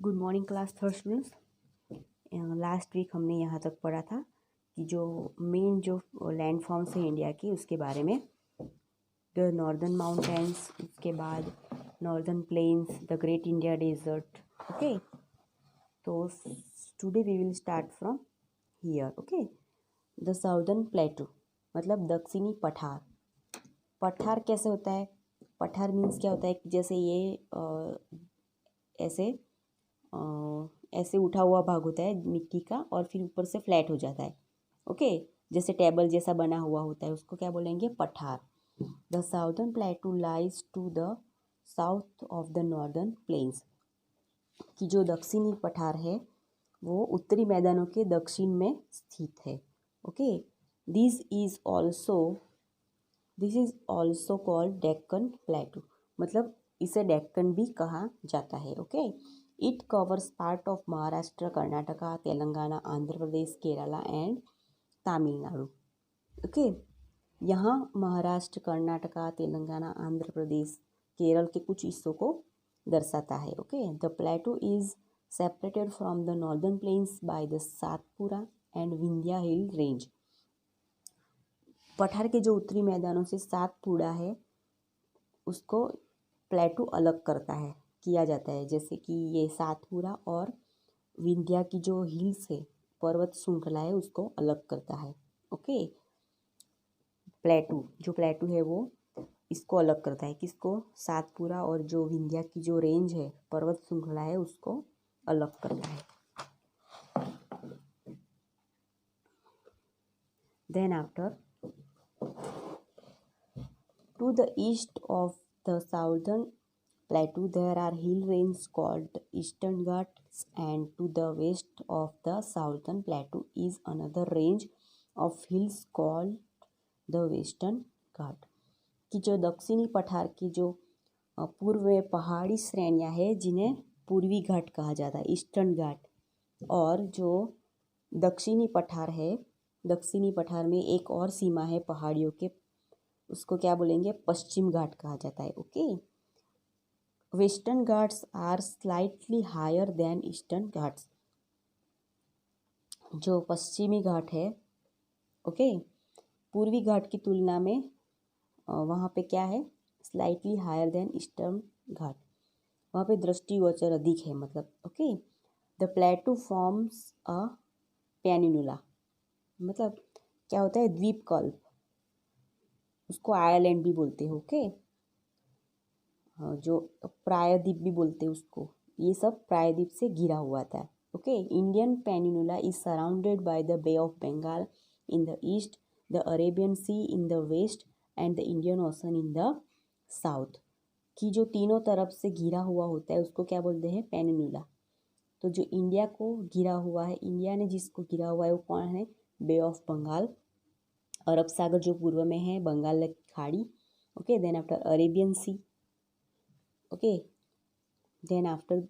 Good morning class third students. Last week हमने यहाँ तक पढ़ा था कि जो मेन जो लैंड फॉर्म्स हैं इंडिया की उसके बारे में, द नॉर्दर्न माउंटेन्स, उसके बाद northern plains, the great India desert. Okay, तो today we will start from here. Okay, the southern plateau मतलब दक्षिणी पठार। पठार कैसे होता है? पठार मीन्स क्या होता है कि जैसे ये ऐसे ऐसे उठा हुआ भाग होता है मिट्टी का और फिर ऊपर से फ्लैट हो जाता है। ओके, जैसे टेबल जैसा बना हुआ होता है, उसको क्या बोलेंगे? पठार। The southern plateau lies to the south of the northern plains, कि जो दक्षिणी पठार है वो उत्तरी मैदानों के दक्षिण में स्थित है। Okay, this is also called Deccan प्लेटू, मतलब इसे डेक्कन भी कहा जाता है। Okay, it covers part of Maharashtra, Karnataka, Telangana, Andhra Pradesh, Kerala and Tamil Nadu. Okay, यहाँ महाराष्ट्र, कर्नाटका, तेलंगाना, आंध्र प्रदेश, केरल के कुछ हिस्सों को दर्शाता है। Okay, the प्लेटू is separated from the northern planes by the Satpura and Vindhya hill range. पठार के जो उत्तरी मैदानों से सातपुड़ा है उसको प्लेटू अलग करता है, किया जाता है। जैसे कि ये सातपुरा और विंध्या की जो हिल्स है, पर्वत श्रृंखला है, उसको अलग करता है। ओके, जो प्लेटू है वो इसको अलग करता है। किसको? सातपुरा और जो विंध्या की जो रेंज है, पर्वत श्रृंखला है, उसको अलग करता है। Then after, to the east of the southern plateau there are hill ranges called Eastern Ghats, and to the west of the southern plateau is another range of hills called the Western Ghat। कि जो दक्षिणी पठार की जो पूर्व में पहाड़ी श्रेणियां हैं जिन्हें पूर्वी घाट कहा जाता है, ईस्टर्न घाट, और जो दक्षिणी पठार है, दक्षिणी पठार में एक और सीमा है पहाड़ियों के, उसको क्या बोलेंगे? पश्चिम घाट कहा जाता है। Okay, western Ghats are slightly higher than eastern Ghats. जो पश्चिमी घाट है, ओके, पूर्वी घाट की तुलना में वहाँ पे क्या है? Slightly higher than eastern Ghat, वहाँ पे दृष्टिगोचर अधिक है, मतलब। Okay, the plateau forms a peninsula, मतलब क्या होता है? द्वीपकल्प, उसको आयरलैंड भी बोलते हैं। ओके, जो प्रायद्वीप भी बोलते हैं उसको, ये सब प्रायद्वीप से घिरा हुआ था। Okay, Indian peninsula is surrounded by the bay of Bengal in the east, the Arabian Sea in the west and the Indian Ocean in the south. की जो तीनों तरफ से घिरा हुआ होता है उसको क्या बोलते हैं? पेनिनुला। तो जो इंडिया को घिरा हुआ है, इंडिया ने जिसको घिरा हुआ है वो कौन है? बे ऑफ बंगाल, अरब सागर जो पूर्व में है, बंगाल की खाड़ी। Okay, then after Arabian Sea. Okay, then after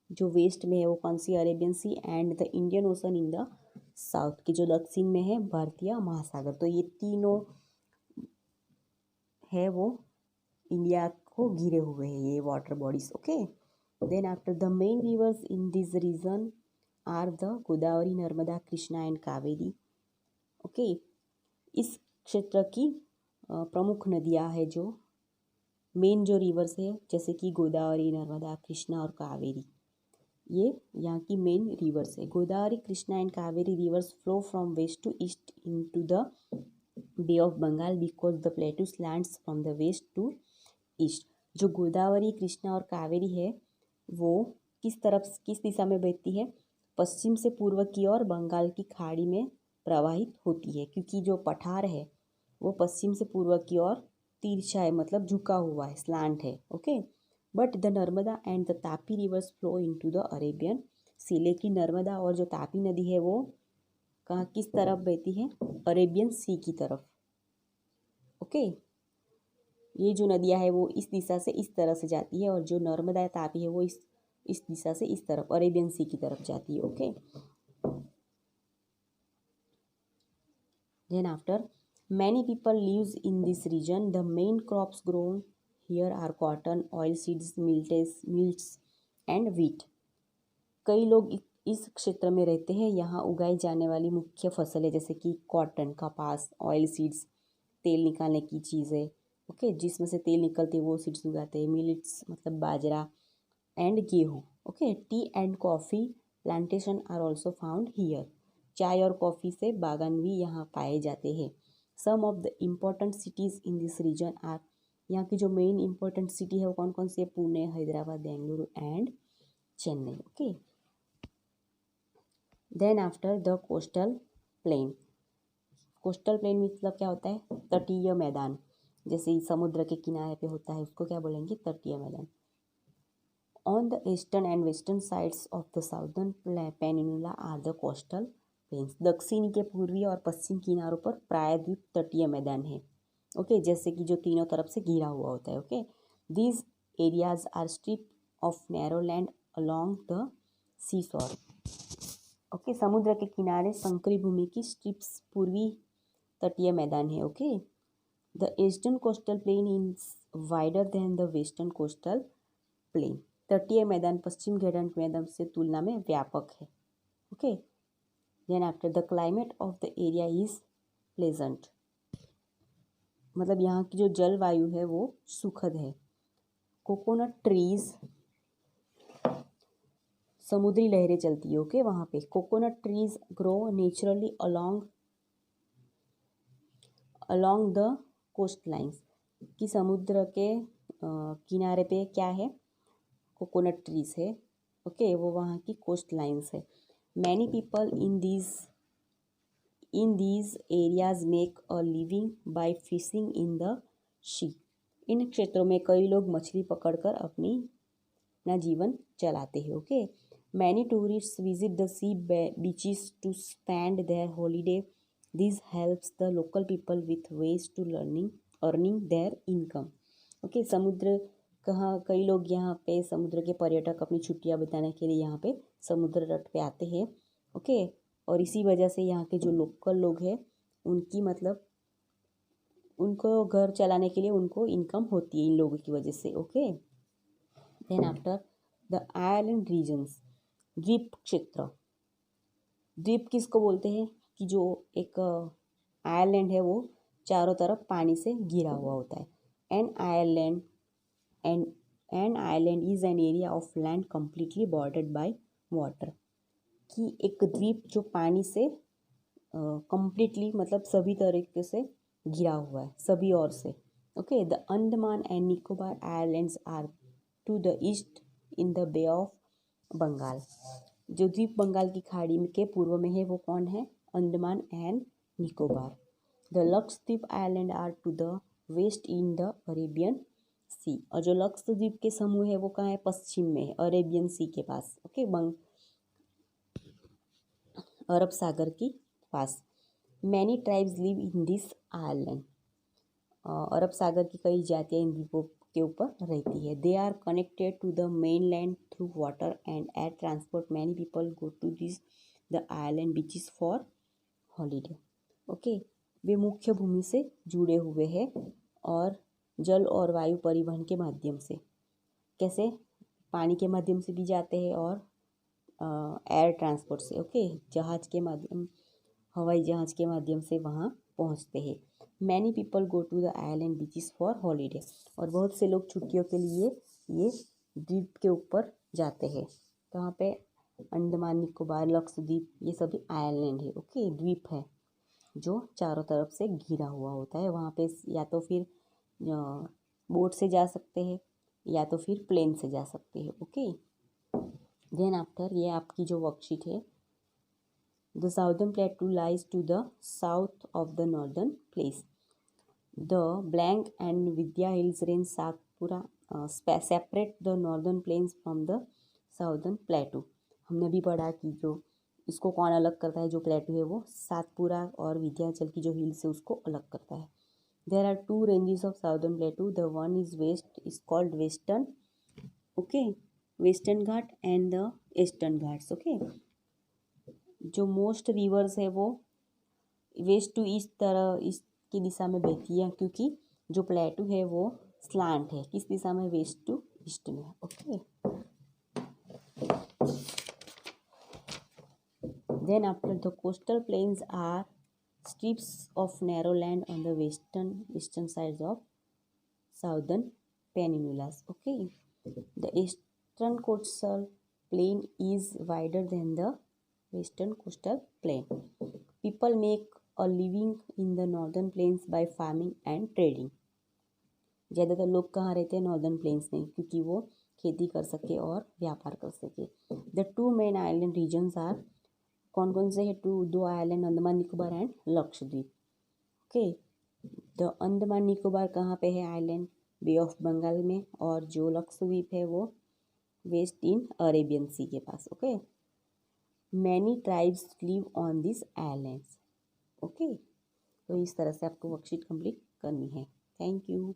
जो वेस्ट में है वो कौन सी? Arabian Sea, and the Indian Ocean in the south, की जो दक्षिण में है भारतीय महासागर। तो ये तीनों है वो इंडिया को घिरे हुए हैं, ये water bodies. Okay, then after the main rivers in this region are the Godavari, Narmada, Krishna and Kaveri. Okay, इस क्षेत्र की प्रमुख नदियाँ है, जो मेन जो रिवर्स है, जैसे कि गोदावरी, नर्मदा, कृष्णा और कावेरी, ये यहाँ की मेन रिवर्स है। Godavari, Krishna and Kaveri rivers flow from west to east into the bay of Bengal because the plateau slants from the west to east. जो गोदावरी, कृष्णा और कावेरी है वो किस दिशा में बहती है? पश्चिम से पूर्व की ओर बंगाल की खाड़ी में प्रवाहित होती है, क्योंकि जो पठार है वो पश्चिम से पूर्व की ओर तिरछा है, मतलब झुका हुआ है, स्लांट है। Okay, but the Narmada and the Tapi rivers flow into the Arabian Sea. लेकिन नर्मदा और जो तापी नदी है वो कहाँ, किस तरफ बहती है? अरेबियन सी की तरफ। ओके, ये जो नदियाँ है वो इस दिशा से इस तरह से जाती है, और जो नर्मदा तापी है वो इस दिशा से इस तरफ अरेबियन सी की तरफ जाती है। Okay, then after many people lives in this region. The main crops grown here are cotton, oil seeds, mills and wheat. कई लोग इस क्षेत्र में रहते हैं। यहाँ उगाई जाने वाली मुख्य फसलें जैसे कि कॉटन, कपास, ऑयल सीड्स, तेल निकालने की चीज़ें, ओके, जिसमें से तेल निकलते हैं वो सीड्स उगाते हैं। मिलेट्स मतलब बाजरा एंड गेहूँ, okay. Tea and coffee plantation are also found here. चाय और कॉफ़ी से बागान भी यहाँ पाए जाते हैं। Some of the important cities in this region are, यहाँ की जो मेन इम्पोर्टेंट सिटी है वो कौन कौन सी है? Pune, Hyderabad, Bengaluru and Chennai, okay. Then after the coastal plain. Coastal plain मतलब क्या होता है? तटीय मैदान। जैसे समुद्र के किनारे पे होता है उसको क्या बोलेंगे? तटीय मैदान। On the eastern and western sides of the southern peninsula are the coastal plains. दक्षिणी के पूर्वी और पश्चिम किनारों पर प्रायद्वीप तटीय मैदान है, ओके, जैसे कि जो तीनों तरफ से घिरा हुआ होता है, okay. These areas are strip of narrow land along the sea shore, okay. समुद्र के किनारे संकरी भूमि की स्ट्रिप्स पूर्वी तटीय मैदान है, okay. The eastern coastal plain is wider than the western coastal plain. तटीय मैदान पश्चिम घाटी मैदान से तुलना में व्यापक है, okay. Then after the climate of the area is pleasant, मतलब यहाँ की जो जलवायु है वो सुखद है। कोकोनट ट्रीज, समुद्री लहरें चलती है, ओके, वहाँ पे। Coconut trees grow naturally along the coast lines, कि समुद्र के किनारे पे क्या है? कोकोनट ट्रीज है, ओके, वो वहाँ की कोस्ट लाइन्स है। Many people in these areas make a living by fishing in the sea. इन क्षेत्रों में कई लोग मछली पकड़कर अपना जीवन चलाते हैं, okay. Many tourists visit the sea beaches to spend their holiday. This helps the local people with ways to earning their income, okay. समुद्र कई लोग यहाँ पे समुद्र के पर्यटक अपनी छुट्टियाँ बिताने के लिए यहाँ पे समुद्र तट पे आते हैं, ओके। और इसी वजह से यहाँ के जो लोकल लोग हैं उनकी मतलब उनको घर चलाने के लिए उनको इनकम होती है इन लोगों की वजह से, okay. Then after the island regions, द्वीप क्षेत्र। द्वीप किसको बोलते हैं? कि जो एक आइलैंड है वो चारों तरफ पानी से घिरा हुआ होता है। An island is an area of land completely bordered by water, कि एक द्वीप जो पानी से कम्प्लीटली मतलब सभी तरीके से घिरा हुआ है, सभी ओर से, okay. The Andaman and Nicobar islands are to the east in the bay of Bengal. जो द्वीप बंगाल की खाड़ी के पूर्व में है वो कौन है? Andaman and Nicobar. The Lakshadweep island are to the west in the Arabian Sea. और जो लक्षद्वीप के समूह है वो कहाँ है? पश्चिम में है, अरेबियन सी के पास, ओके, अरब सागर के पास। Many tribes live in this island. Arab Sagar की कई जातियाँ इन द्वीपों के ऊपर रहती है। They are connected to the main land through water and air transport. Many people go to this the island beaches for holiday, okay. वे मुख्य भूमि से जुड़े हुए हैं और जल और वायु परिवहन के माध्यम से, कैसे? पानी के माध्यम से भी जाते हैं और एयर ट्रांसपोर्ट से, ओके, जहाज के माध्यम, हवाई जहाज के माध्यम से वहाँ पहुँचते हैं। Many people go to the island beaches for holiday. और बहुत से लोग छुट्टियों के लिए ये द्वीप के ऊपर जाते हैं। कहाँ पे? अंडमान निकोबार, लक्षद्वीप, ये सभी आइलैंड है, ओके, द्वीप है जो चारों तरफ से घिरा हुआ होता है। वहाँ पे या तो फिर बोट से जा सकते हैं या तो फिर प्लेन से जा सकते हैं, ओके। देन आफ्टर ये आपकी जो वर्कशीट है, the southern plateau lies to the south of the northern place. The blank and Vindhya hills range Satpura separate the northern plains from the southern plateau. हमने भी पढ़ा कि जो इसको कौन अलग करता है, जो प्लेटू है वो सातपुरा और विंध्याचल की जो हिल्स है उसको अलग करता है। There are two ranges of southern plateau. The one is west is called western, okay, western Ghat and the eastern Ghats, okay. जो मोस्ट रिवर्स है वो वेस्ट टू ईस्ट तरह ईस्ट की दिशा में बहती है, क्योंकि जो प्लेटू है वो स्लांट है, किस दिशा में? वेस्ट टू ईस्ट में, okay. Then after the coastal plains are strips of narrow land on the eastern sides of southern peninsulas. Okay, the eastern coastal plain is wider than the western coastal plain. People make a living in the northern plains by farming and trading. ज़्यादातर लोग कहाँ रहते हैं? Northern plains में, क्योंकि वो खेती कर सके और व्यापार कर सके. The two main island regions are, कौन कौन से हैं? दो island, Andaman Nicobar and Lakshadweep. Okay, the Andaman Nicobar कहाँ पे है आइलैंड? बे ऑफ बंगाल में. और जो लक्षद्वीप है वो वेस्ट इन अरेबियन सी के पास. Okay, many tribes live on this islands. Okay, तो इस तरह से आपको वर्कशीट कंप्लीट करनी है. Thank you.